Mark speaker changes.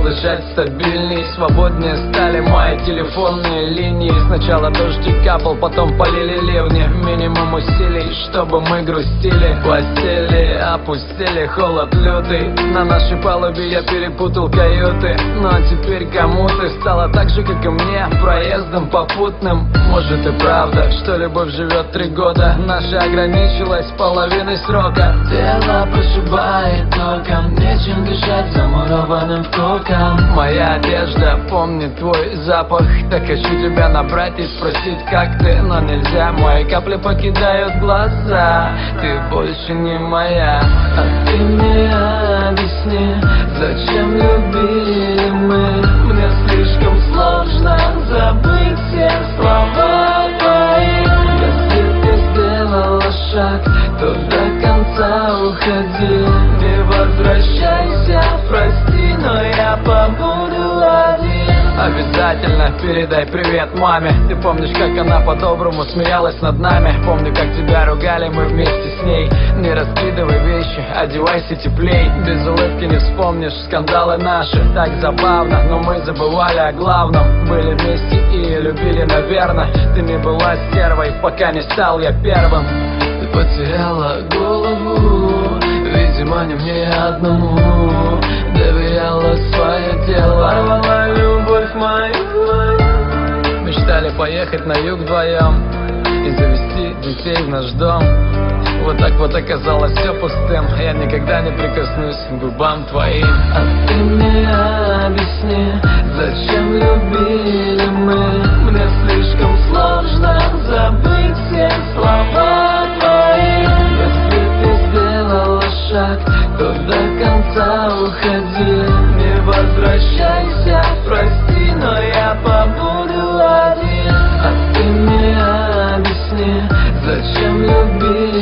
Speaker 1: дышать стабильней. Свободнее стали мои телефонные линии. Сначала дождик капал, потом полили ливни. Минимум усилий, чтобы мы грустили. Постели опустили, холод лютый. На нашей палубе я перепутал каюты. Но теперь кому-то стало так же, как и мне, проездом попутным. Может и правда, что любовь живет 3 года. Наша ограничилась половиной срока.
Speaker 2: Тело прошибает током, нечем дышать замурованным втоком.
Speaker 1: Моя одежда помнит твой запах. Так хочу тебя набрать и спросить, как ты. Но нельзя, мои капли покидают глаза. Ты больше не моя.
Speaker 2: А ты мне объясни, зачем любили мы? Мне слишком сложно забыть все слова твои. Если ты сделала шаг, то до конца уходи. Не возвращайся, прости, но я побуду один.
Speaker 1: Обязательно передай привет маме. Ты помнишь, как она по-доброму смеялась над нами? Помню, как тебя ругали мы вместе с ней. Не раскидывай вещи, одевайся теплей. Без улыбки не вспомнишь скандалы наши. Так забавно, но мы забывали о главном. Были вместе и любили, наверное. Ты не была стервой, пока не стал я первым.
Speaker 2: Ты потеряла голову, видимо, не мне одному. Доверяла свое тело, порвала любовь мою.
Speaker 1: Мечтали поехать на юг вдвоем и завести детей в наш дом. Вот так вот оказалось все пустым. Я никогда не прикоснусь к губам твоим.
Speaker 2: А ты мне объясни, зачем любили мы? Мне слишком сложно забыть все слова твои. Если ты сделала шаг, то до конца уходи. Не возвращайся, прости, но я побуду один. А ты мне объясни, зачем любили